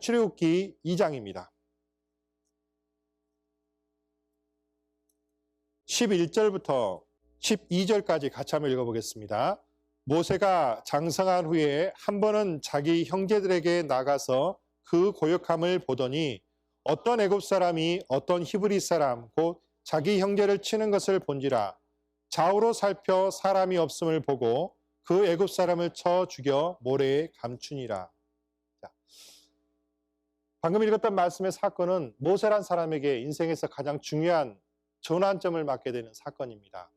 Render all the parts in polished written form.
출애굽기 2장입니다. 11절부터 12절까지 같이 한번 읽어보겠습니다. 모세가 장성한 후에 한 번은 자기 형제들에게 나가서 그 고역함을 보더니 어떤 애굽 사람이 어떤 히브리 사람 곧 자기 형제를 치는 것을 본지라. 좌우로 살펴 사람이 없음을 보고 그 애굽 사람을 쳐 죽여 모래에 감추니라. 자, 방금 읽었던 말씀의 사건은 모세란 사람에게 인생에서 가장 중요한 전환점을 맞게 되는 사건입니다.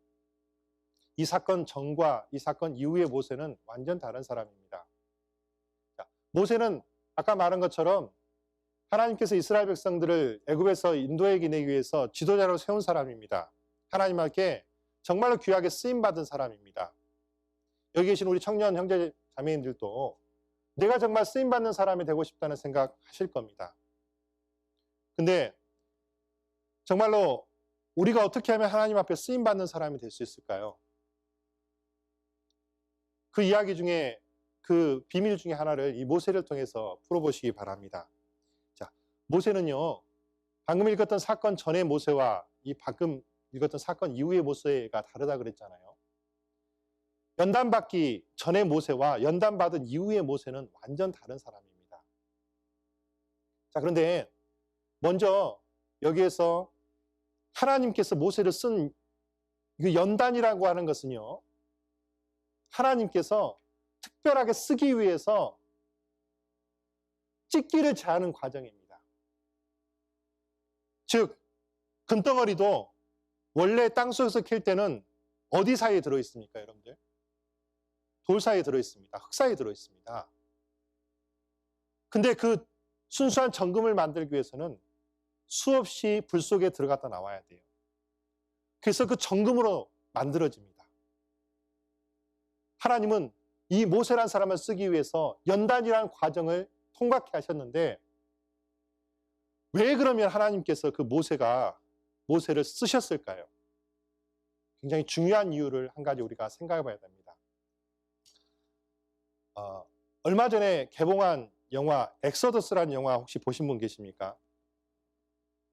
이 사건 전과 이 사건 이후의 모세는 완전 다른 사람입니다. 자, 모세는 아까 말한 것처럼 하나님께서 이스라엘 백성들을 애굽에서 인도하게 내기 위해서 지도자로 세운 사람입니다. 하나님께 정말로 귀하게 쓰임받은 사람입니다. 여기 계신 우리 청년 형제 자매님들도 내가 정말 쓰임받는 사람이 되고 싶다는 생각 하실 겁니다. 근데 정말로 우리가 어떻게 하면 하나님 앞에 쓰임받는 사람이 될 수 있을까요? 그 이야기 중에 그 비밀 중에 하나를 이 모세를 통해서 풀어보시기 바랍니다. 자, 모세는요, 방금 읽었던 사건 전의 모세와 이 방금 읽었던 사건 이후의 모세가 다르다 그랬잖아요. 연단받기 전의 모세와 연단받은 이후의 모세는 완전 다른 사람입니다. 자, 그런데 먼저 여기에서 하나님께서 모세를 쓴 그 연단이라고 하는 것은요, 하나님께서 특별하게 쓰기 위해서 찍기를 제하는 과정입니다. 즉, 금덩어리도 원래 땅속에서 캘 때는 어디 사이에 들어있습니까, 여러분들? 돌 사이에 들어있습니다. 흙 사이에 들어있습니다. 근데 그 순수한 정금을 만들기 위해서는 수없이 불 속에 들어갔다 나와야 돼요. 그래서 그 정금으로 만들어집니다. 하나님은 이 모세란 사람을 쓰기 위해서 연단이라는 과정을 통과케 하셨는데 왜 그러면 하나님께서 그 모세를 쓰셨을까요? 굉장히 중요한 이유를 한 가지 우리가 생각해 봐야 됩니다. 얼마 전에 개봉한 영화 엑소더스라는 영화 혹시 보신 분 계십니까?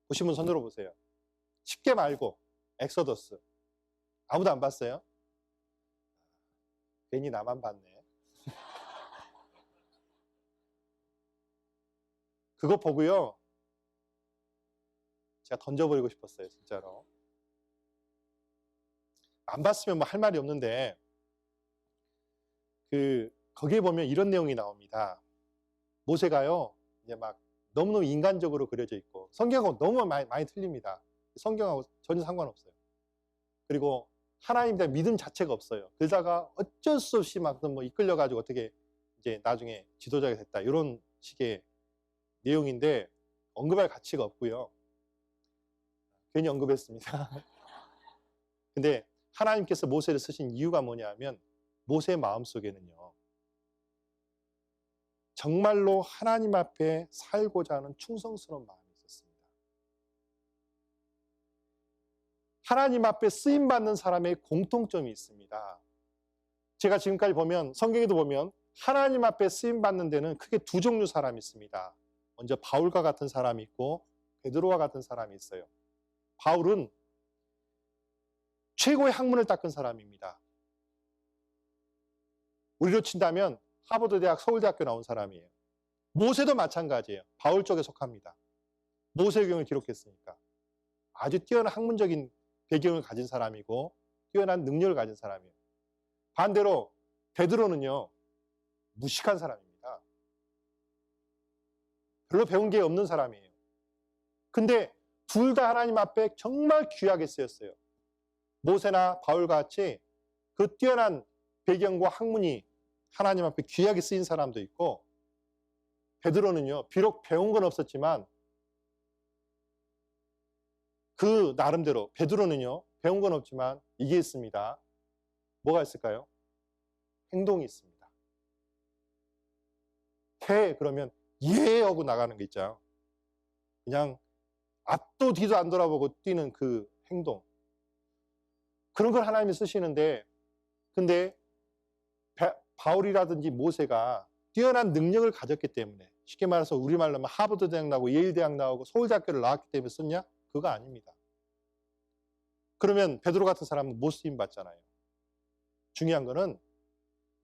보신 분 손 들어보세요. 쉽게 말고 엑소더스. 아무도 안 봤어요? 괜히 나만 봤네. 그거 보고요, 제가 던져버리고 싶었어요, 진짜로. 안 봤으면 뭐 할 말이 없는데, 거기에 보면 이런 내용이 나옵니다. 모세가요, 이제 막 너무너무 인간적으로 그려져 있고, 성경하고 너무 많이 틀립니다. 성경하고 전혀 상관없어요. 그리고 하나님에 대한 믿음 자체가 없어요. 그러다가 어쩔 수 없이 막 뭐 이끌려가지고 어떻게 이제 나중에 지도자가 됐다. 이런 식의 내용인데 언급할 가치가 없고요. 괜히 언급했습니다. 근데 하나님께서 모세를 쓰신 이유가 뭐냐 하면 모세의 마음속에는요, 정말로 하나님 앞에 살고자 하는 충성스러운 마음이 있었습니다. 하나님 앞에 쓰임받는 사람의 공통점이 있습니다. 제가 지금까지 보면 성경에도 보면 하나님 앞에 쓰임받는 데는 크게 두 종류 사람이 있습니다. 먼저 바울과 같은 사람이 있고 베드로와 같은 사람이 있어요. 바울은 최고의 학문을 닦은 사람입니다. 우리로 친다면 하버드 대학, 서울대학교 나온 사람이에요. 모세도 마찬가지예요. 바울 쪽에 속합니다. 모세경을 기록했으니까. 아주 뛰어난 학문적인 배경을 가진 사람이고 뛰어난 능력을 가진 사람이에요. 반대로 베드로는요, 무식한 사람입니다. 별로 배운 게 없는 사람이에요. 근데 둘 다 하나님 앞에 정말 귀하게 쓰였어요. 모세나 바울과 같이 그 뛰어난 배경과 학문이 하나님 앞에 귀하게 쓰인 사람도 있고, 베드로는요, 비록 배운 건 없었지만 그 나름대로 베드로는요, 배운 건 없지만 이게 있습니다. 뭐가 있을까요? 행동이 있습니다. 그러면 예 하고 나가는 거 있죠. 그냥 앞도 뒤도 안 돌아보고 뛰는 그 행동. 그런 걸 하나님이 쓰시는데, 근데 바울이라든지 모세가 뛰어난 능력을 가졌기 때문에 쉽게 말해서 우리말로 하면 하버드 대학 나오고 예일 대학 나오고 서울대학교를 나왔기 때문에 썼냐? 그거 아닙니다. 그러면 베드로 같은 사람은 못 쓰임 받잖아요. 중요한 거는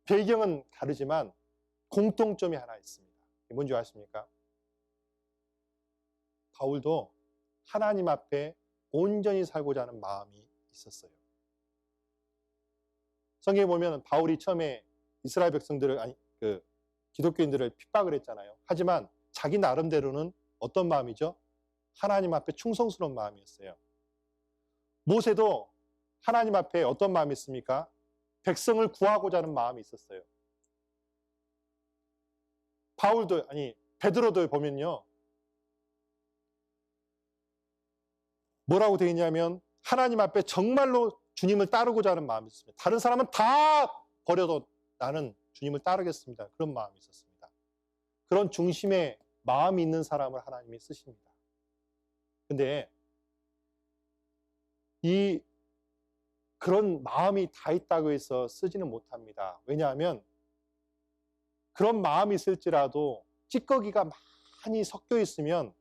배경은 다르지만 공통점이 하나 있습니다. 뭔지 아십니까? 바울도 하나님 앞에 온전히 살고자 하는 마음이 있었어요. 성경에 보면 바울이 처음에 이스라엘 백성들을, 기독교인들을 핍박을 했잖아요. 하지만 자기 나름대로는 어떤 마음이죠? 하나님 앞에 충성스러운 마음이었어요. 모세도 하나님 앞에 어떤 마음이 있습니까? 백성을 구하고자 하는 마음이 있었어요. 베드로도 보면요. 뭐라고 되어 있냐면 하나님 앞에 정말로 주님을 따르고자 하는 마음이 있습니다. 다른 사람은 다 버려도 나는 주님을 따르겠습니다. 그런 마음이 있었습니다. 그런 중심의 마음이 있는 사람을 하나님이 쓰십니다. 근데 그런 마음이 다 있다고 해서 쓰지는 못합니다. 왜냐하면 그런 마음이 있을지라도 찌꺼기가 많이 섞여 있으면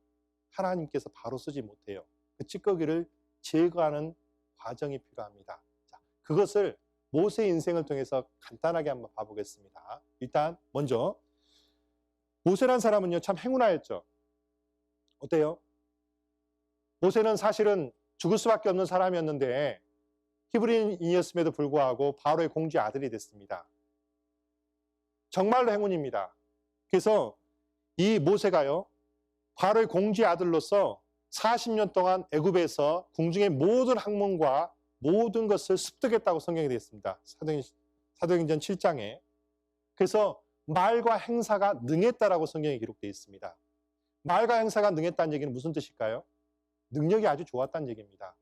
하나님께서 바로 쓰지 못해요. 그 찌꺼기를 제거하는 과정이 필요합니다. 자, 그것을 모세의 인생을 통해서 간단하게 한번 봐보겠습니다. 일단 먼저 모세란 사람은요 참 행운아였죠. 어때요? 모세는 사실은 죽을 수밖에 없는 사람이었는데 히브리인이었음에도 불구하고 바로의 공주의 아들이 됐습니다. 정말로 행운입니다. 그래서 이 모세가요 바로의 공주의 아들로서 40년 동안 애굽에서 궁중의 모든 학문과 모든 것을 습득했다고 성경에 되어 있습니다. 사도행전 7장에. 그래서 말과 행사가 능했다라고 성경에 기록되어 있습니다. 말과 행사가 능했다는 얘기는 무슨 뜻일까요? 능력이 아주 좋았다는 얘기입니다.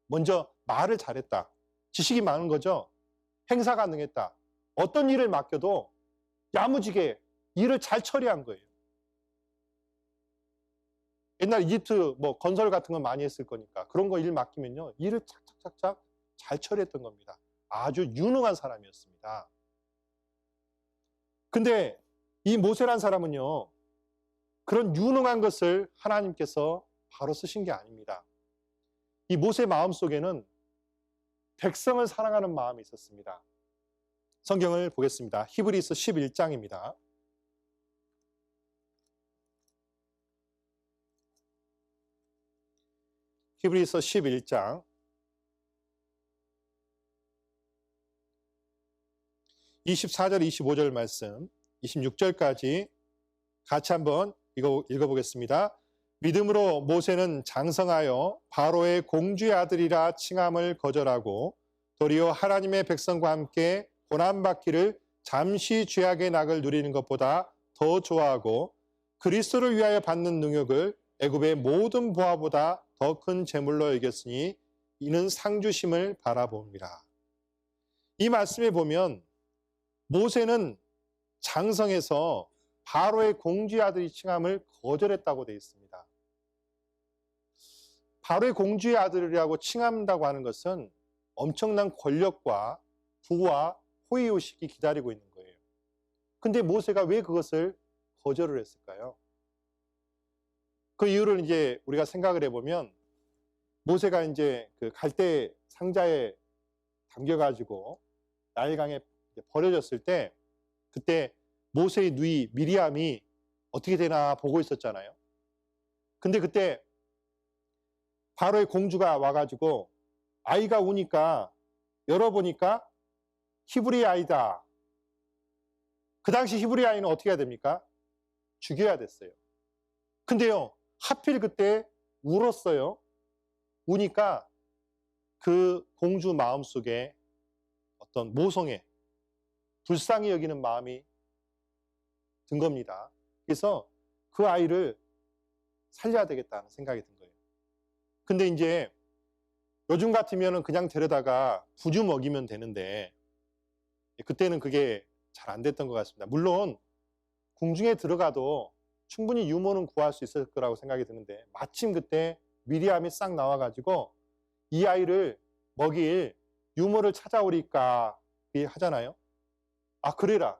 먼저 말을 잘했다. 지식이 많은 거죠. 행사가 능했다. 어떤 일을 맡겨도 야무지게 일을 잘 처리한 거예요. 옛날 이집트 건설 같은 거 많이 했을 거니까 그런 거 일 맡기면요 일을 착착착착 잘 처리했던 겁니다. 아주 유능한 사람이었습니다. 근데 이 모세란 사람은요 그런 유능한 것을 하나님께서 바로 쓰신 게 아닙니다. 이 모세 마음속에는 백성을 사랑하는 마음이 있었습니다. 성경을 보겠습니다. 히브리서 11장입니다. 히브리서 11장 24절 25절 말씀 26절까지 같이 한번 읽어보겠습니다. 믿음으로 모세는 장성하여 바로의 공주의 아들이라 칭함을 거절하고 도리어 하나님의 백성과 함께 고난받기를 잠시 죄악의 낙을 누리는 것보다 더 좋아하고 그리스도를 위하여 받는 능욕을 애굽의 모든 보화보다 더 큰 재물로 여겼으니 이는 상주심을 바라봅니다. 이 말씀에 보면 모세는 장성해서 바로의 공주의 아들이 칭함을 거절했다고 되어 있습니다. 바로의 공주의 아들이라고 칭한다고 하는 것은 엄청난 권력과 부와 호의호식이 기다리고 있는 거예요. 근데 모세가 왜 그것을 거절을 했을까요? 그 이유를 이제 우리가 생각을 해보면 모세가 이제 그 갈대 상자에 담겨가지고 나일강에 버려졌을 때 그때 모세의 누이 미리암이 어떻게 되나 보고 있었잖아요. 근데 그때 바로의 공주가 와가지고 아이가 우니까 열어보니까 히브리 아이다. 그 당시 히브리 아이는 어떻게 해야 됩니까? 죽여야 됐어요. 근데요 하필 그때 울었어요. 우니까 그 공주 마음속에 어떤 모성애, 불쌍히 여기는 마음이 든 겁니다. 그래서 그 아이를 살려야 되겠다는 생각이 든 거예요. 근데 이제 요즘 같으면 그냥 데려다가 부주 먹이면 되는데 그때는 그게 잘 안 됐던 것 같습니다. 물론 궁중에 들어가도 충분히 유모는 구할 수 있을 거라고 생각이 드는데 마침 그때 미리암이 싹 나와가지고 이 아이를 먹일 유모를 찾아오리까 하잖아요. 아 그래라.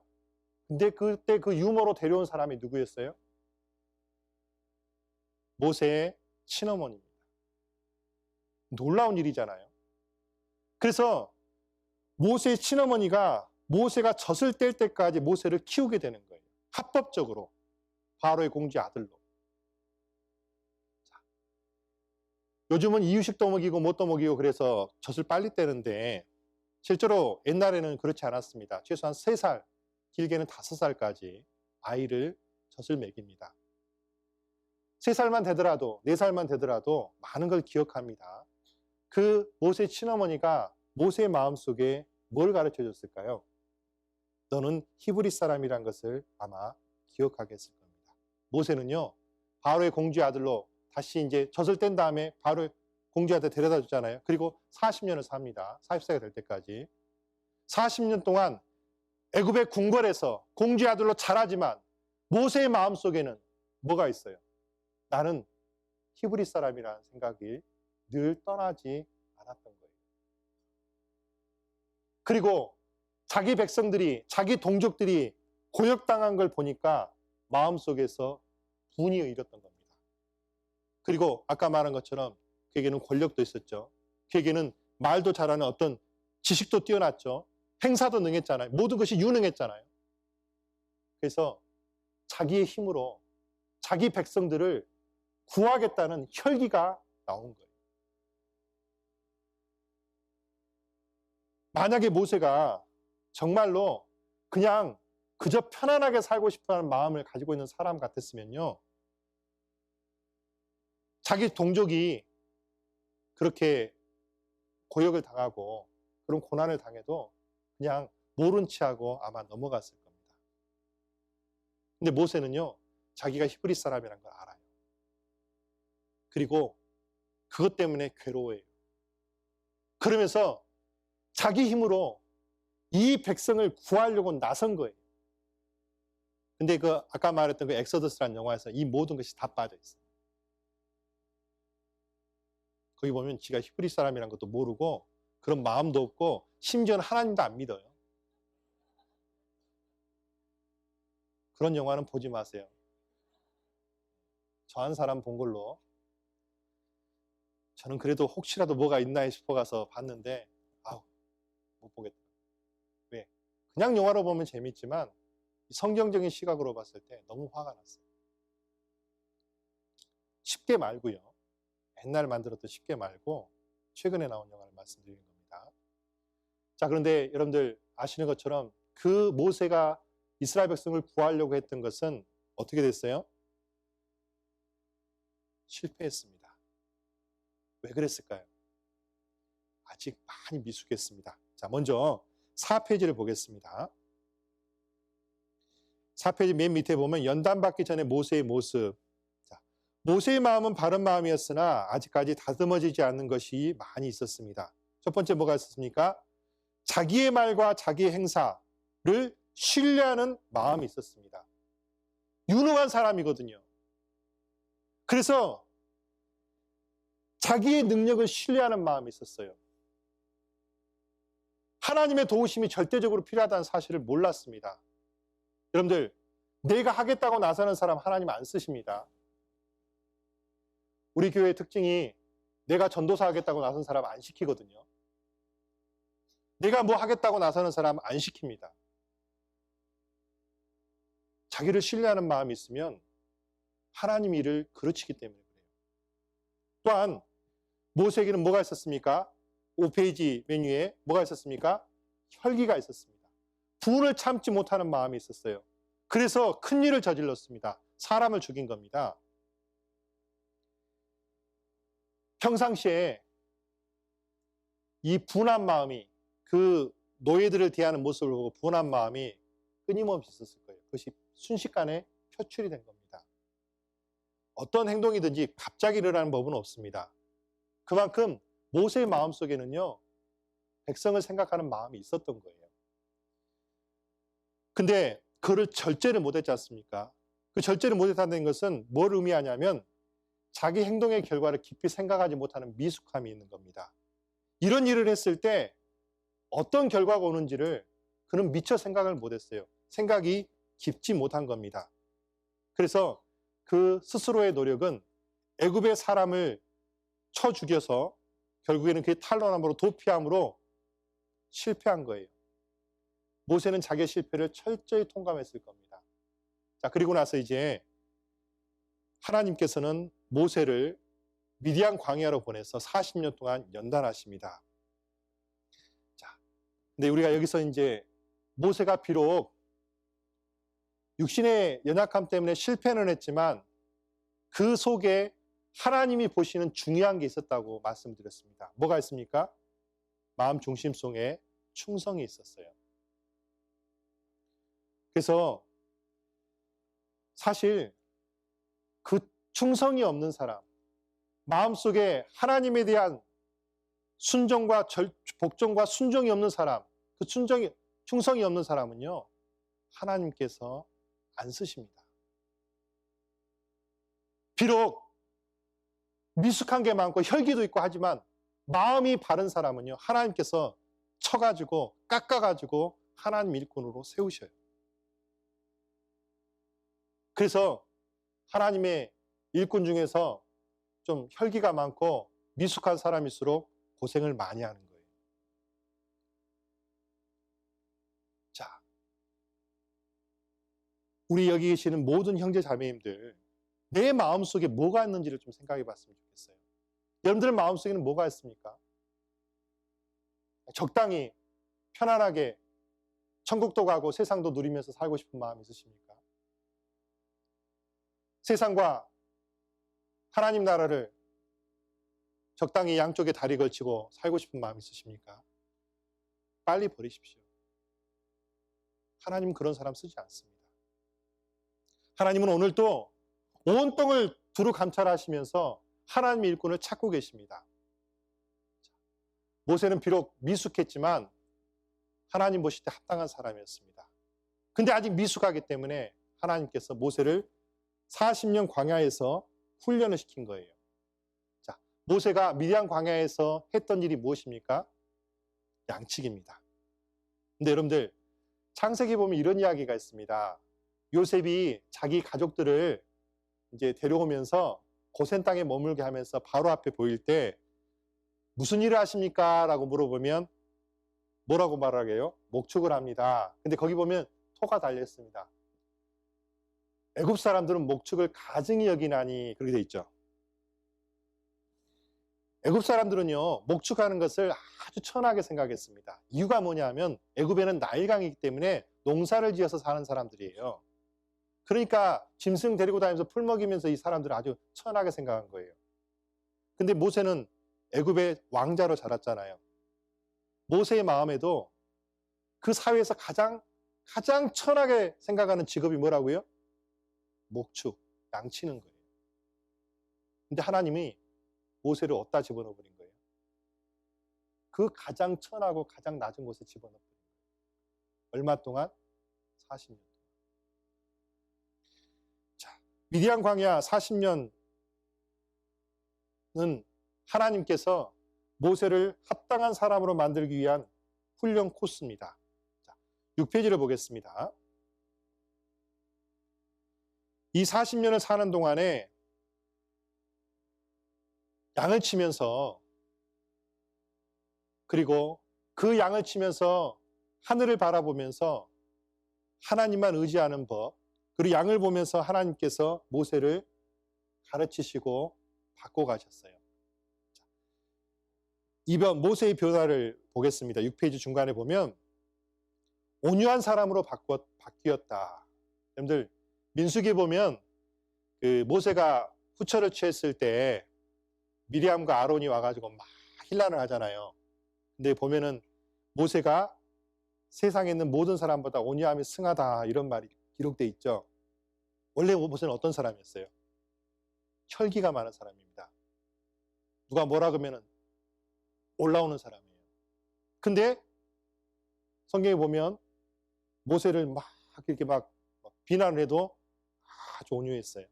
근데 그때 그 유모로 데려온 사람이 누구였어요? 모세의 친어머니입니다. 놀라운 일이잖아요. 그래서 모세의 친어머니가 모세가 젖을 뗄 때까지 모세를 키우게 되는 거예요. 합법적으로. 바로의 공주의 아들로. 자, 요즘은 이유식 떠먹이고 못 떠먹이고 그래서 젖을 빨리 떼는데 실제로 옛날에는 그렇지 않았습니다. 최소한 3살, 길게는 5살까지 아이를 젖을 먹입니다. 3살만 되더라도 4살만 되더라도 많은 걸 기억합니다. 그 모세의 친어머니가 모세의 마음속에 뭘 가르쳐 줬을까요? 너는 히브리 사람이란 것을 아마 기억하게 했을 겁니다. 모세는요, 바로의 공주의 아들로 다시 이제 젖을 뗀 다음에 바로의 공주한테 데려다 줬잖아요. 그리고 40년을 삽니다. 40세가 될 때까지. 40년 동안 애굽의 궁궐에서 공주의 아들로 자라지만 모세의 마음속에는 뭐가 있어요? 나는 히브리 사람이라는 생각이 늘 떠나지 않았던 거예요. 그리고 자기 백성들이, 자기 동족들이 고역당한 걸 보니까 마음속에서 분이 일었던 겁니다. 그리고 아까 말한 것처럼 그에게는 권력도 있었죠. 그에게는 말도 잘하는 어떤 지식도 뛰어났죠. 행사도 능했잖아요. 모든 것이 유능했잖아요. 그래서 자기의 힘으로 자기 백성들을 구하겠다는 혈기가 나온 거예요. 만약에 모세가 정말로 그냥 그저 편안하게 살고 싶어하는 마음을 가지고 있는 사람 같았으면요, 자기 동족이 그렇게 고역을 당하고 그런 고난을 당해도 그냥 모른 체하고 아마 넘어갔을 겁니다. 근데 모세는요, 자기가 히브리 사람이라는 걸 알아요. 그리고 그것 때문에 괴로워해요. 그러면서 자기 힘으로 이 백성을 구하려고 나선 거예요. 근데 그 아까 말했던 그 엑소더스라는 영화에서 이 모든 것이 다 빠져 있어요. 거기 보면 지가 히브리 사람이라는 것도 모르고 그런 마음도 없고 심지어는 하나님도 안 믿어요. 그런 영화는 보지 마세요. 저 한 사람 본 걸로 저는 그래도 혹시라도 뭐가 있나 싶어 가서 봤는데 못 보겠다. 왜? 그냥 영화로 보면 재밌지만 성경적인 시각으로 봤을 때 너무 화가 났어요. 쉽게 말고요. 옛날 만들었던 쉽게 말고 최근에 나온 영화를 말씀드리는 겁니다. 자, 그런데 여러분들 아시는 것처럼 그 모세가 이스라엘 백성을 구하려고 했던 것은 어떻게 됐어요? 실패했습니다. 왜 그랬을까요? 아직 많이 미숙했습니다. 자, 먼저 4페이지를 보겠습니다. 4페이지 맨 밑에 보면 연단 받기 전에 모세의 모습. 자, 모세의 마음은 바른 마음이었으나 아직까지 다듬어지지 않는 것이 많이 있었습니다. 첫 번째 뭐가 있었습니까? 자기의 말과 자기의 행사를 신뢰하는 마음이 있었습니다. 유능한 사람이거든요. 그래서 자기의 능력을 신뢰하는 마음이 있었어요. 하나님의 도우심이 절대적으로 필요하다는 사실을 몰랐습니다. 여러분들, 내가 하겠다고 나서는 사람 하나님 안 쓰십니다. 우리 교회의 특징이 내가 전도사 하겠다고 나선 사람 안 시키거든요. 내가 뭐 하겠다고 나서는 사람 안 시킵니다. 자기를 신뢰하는 마음이 있으면 하나님 일을 그르치기 때문에 그래요. 또한 모세에게는 뭐가 있었습니까? 5페이지 메뉴에 뭐가 있었습니까? 혈기가 있었습니다. 분을 참지 못하는 마음이 있었어요. 그래서 큰 일을 저질렀습니다. 사람을 죽인 겁니다. 평상시에 이 분한 마음이, 그 노예들을 대하는 모습을 보고 분한 마음이 끊임없이 있었을 거예요. 그것이 순식간에 표출이 된 겁니다. 어떤 행동이든지 갑자기 일어나는 법은 없습니다. 그만큼 모세의 마음속에는요, 백성을 생각하는 마음이 있었던 거예요. 근데 그를 절제를 못했지 않습니까? 그 절제를 못했다는 것은 뭘 의미하냐면 자기 행동의 결과를 깊이 생각하지 못하는 미숙함이 있는 겁니다. 이런 일을 했을 때 어떤 결과가 오는지를 그는 미처 생각을 못했어요. 생각이 깊지 못한 겁니다. 그래서 그 스스로의 노력은 애굽의 사람을 쳐 죽여서 결국에는 그의 탈로남으로 도피함으로 실패한 거예요. 모세는 자기의 실패를 철저히 통감했을 겁니다. 자, 그리고 나서 이제 하나님께서는 모세를 미디안 광야로 보내서 40년 동안 연단하십니다. 자, 근데 우리가 여기서 이제 모세가 비록 육신의 연약함 때문에 실패는 했지만 그 속에 하나님이 보시는 중요한 게 있었다고 말씀드렸습니다. 뭐가 있습니까? 마음 중심성에 충성이 있었어요. 그래서 사실 그 충성이 없는 사람, 마음속에 하나님에 대한 순종과 복종과 순종이 없는 사람, 그 충성이 없는 사람은요, 하나님께서 안 쓰십니다. 비록 미숙한 게 많고 혈기도 있고 하지만 마음이 바른 사람은요, 하나님께서 쳐가지고 깎아가지고 하나님 일꾼으로 세우셔요. 그래서 하나님의 일꾼 중에서 좀 혈기가 많고 미숙한 사람일수록 고생을 많이 하는 거예요. 자, 우리 여기 계시는 모든 형제 자매님들, 내 마음속에 뭐가 있는지를 좀 생각해 봤으면 좋겠어요. 여러분들 마음속에는 뭐가 있습니까? 적당히 편안하게 천국도 가고 세상도 누리면서 살고 싶은 마음이 있으십니까? 세상과 하나님 나라를 적당히 양쪽에 다리 걸치고 살고 싶은 마음이 있으십니까? 빨리 버리십시오. 하나님은 그런 사람 쓰지 않습니다. 하나님은 오늘도 온 땅을 두루 감찰하시면서 하나님의 일꾼을 찾고 계십니다. 모세는 비록 미숙했지만 하나님 보실 때 합당한 사람이었습니다. 근데 아직 미숙하기 때문에 하나님께서 모세를 40년 광야에서 훈련을 시킨 거예요. 자, 모세가 미디안 광야에서 했던 일이 무엇입니까? 양치기입니다. 근데 여러분들, 창세기 보면 이런 이야기가 있습니다. 요셉이 자기 가족들을 이제 데려오면서 고센 땅에 머물게 하면서 바로 앞에 보일 때 무슨 일을 하십니까? 라고 물어보면 뭐라고 말하게요? 목축을 합니다. 근데 거기 보면 토가 달렸습니다. 애굽 사람들은 목축을 가증히 여기나니 그렇게 돼 있죠. 애굽 사람들은요, 목축하는 것을 아주 천하게 생각했습니다. 이유가 뭐냐면 애굽에는 나일강이기 때문에 농사를 지어서 사는 사람들이에요. 그러니까 짐승 데리고 다니면서 풀 먹이면서 이 사람들을 아주 천하게 생각한 거예요. 근데 모세는 애굽의 왕자로 자랐잖아요. 모세의 마음에도 그 사회에서 가장 천하게 생각하는 직업이 뭐라고요? 목축, 양치는 거예요. 근데 하나님이 모세를 어디다 집어넣어 버린 거예요? 그 가장 천하고 가장 낮은 곳에 집어넣어 버린 거예요. 얼마 동안? 40년 동안. 자, 미디안 광야 40년은 하나님께서 모세를 합당한 사람으로 만들기 위한 훈련 코스입니다. 자, 6페이지를 보겠습니다. 이 40년을 사는 동안에 양을 치면서, 그리고 그 양을 치면서 하늘을 바라보면서 하나님만 의지하는 법, 그리고 양을 보면서 하나님께서 모세를 가르치시고 바꿔가셨어요. 이번 모세의 변화를 보겠습니다. 6페이지 중간에 보면 온유한 사람으로 바뀌었다. 여러분들 민수기에 보면 그 모세가 후처를 취했을 때 미리암과 아론이 와가지고 막 힐난을 하잖아요. 근데 보면은 모세가 세상에 있는 모든 사람보다 온유함이 승하다 이런 말이 기록돼 있죠. 원래 모세는 어떤 사람이었어요? 혈기가 많은 사람입니다. 누가 뭐라 그러면은 올라오는 사람이에요. 근데 성경에 보면 모세를 막 이렇게 막 비난을 해도 아주 온유했어요.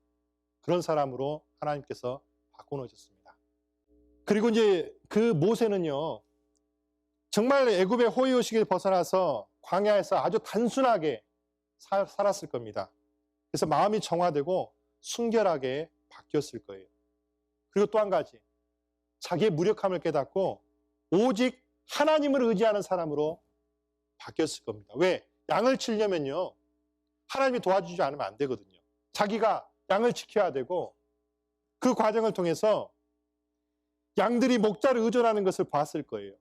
그런 사람으로 하나님께서 바꿔놓으셨습니다. 그리고 이제 그 모세는요, 정말 애굽의 호의호식에 벗어나서 광야에서 아주 단순하게 살았을 겁니다. 그래서 마음이 정화되고 순결하게 바뀌었을 거예요. 그리고 또 한 가지, 자기의 무력함을 깨닫고 오직 하나님을 의지하는 사람으로 바뀌었을 겁니다. 왜? 양을 치려면요, 하나님이 도와주지 않으면 안 되거든요. 자기가 양을 지켜야 되고, 그 과정을 통해서 양들이 목자를 의존하는 것을 봤을 거예요.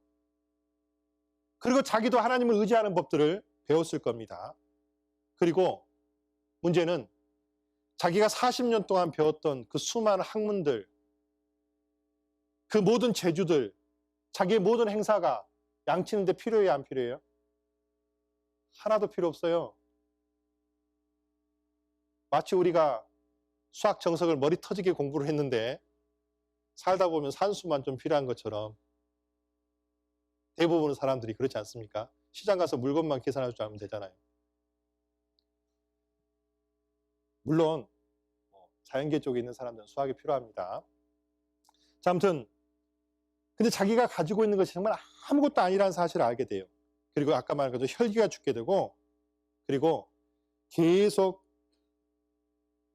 그리고 자기도 하나님을 의지하는 법들을 배웠을 겁니다. 그리고 문제는 자기가 40년 동안 배웠던 그 수많은 학문들, 그 모든 재주들, 자기의 모든 행사가 양 치는데 필요해요, 안 필요해요? 하나도 필요 없어요. 마치 우리가 수학 정석을 머리 터지게 공부를 했는데 살다 보면 산수만 좀 필요한 것처럼 대부분의 사람들이 그렇지 않습니까? 시장 가서 물건만 계산할 줄 알면 되잖아요. 물론 자연계 쪽에 있는 사람들은 수학이 필요합니다. 자, 아무튼 근데 자기가 가지고 있는 것이 정말 아무것도 아니라는 사실을 알게 돼요. 그리고 아까 말한 것처럼 혈기가 죽게 되고, 그리고 계속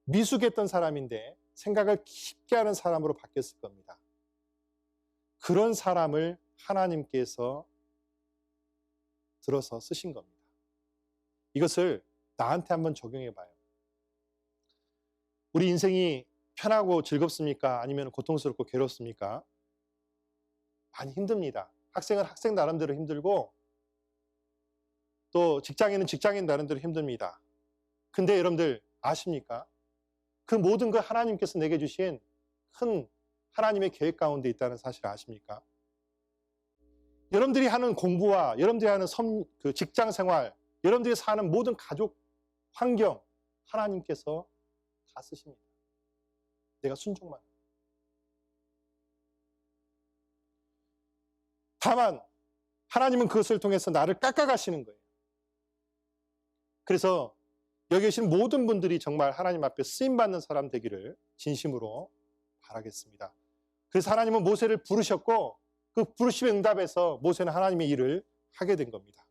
미숙했던 사람인데 생각을 깊게 하는 사람으로 바뀌었을 겁니다. 그런 사람을 하나님께서 들어서 쓰신 겁니다. 이것을 나한테 한번 적용해 봐요. 우리 인생이 편하고 즐겁습니까? 아니면 고통스럽고 괴롭습니까? 많이 힘듭니다. 학생은 학생 나름대로 힘들고, 또 직장인은 직장인 나름대로 힘듭니다. 근데 여러분들 아십니까? 그 모든 걸 하나님께서 내게 주신 큰 하나님의 계획 가운데 있다는 사실을 아십니까? 여러분들이 하는 공부와 여러분들이 하는 그 직장 생활, 여러분들이 사는 모든 가족 환경, 하나님께서 다 쓰십니다. 내가 순종만. 다만 하나님은 그것을 통해서 나를 깎아가시는 거예요. 그래서 여기 계신 모든 분들이 정말 하나님 앞에 쓰임받는 사람 되기를 진심으로 바라겠습니다. 그래서 하나님은 모세를 부르셨고, 그 부르심에 응답해서 모세는 하나님의 일을 하게 된 겁니다.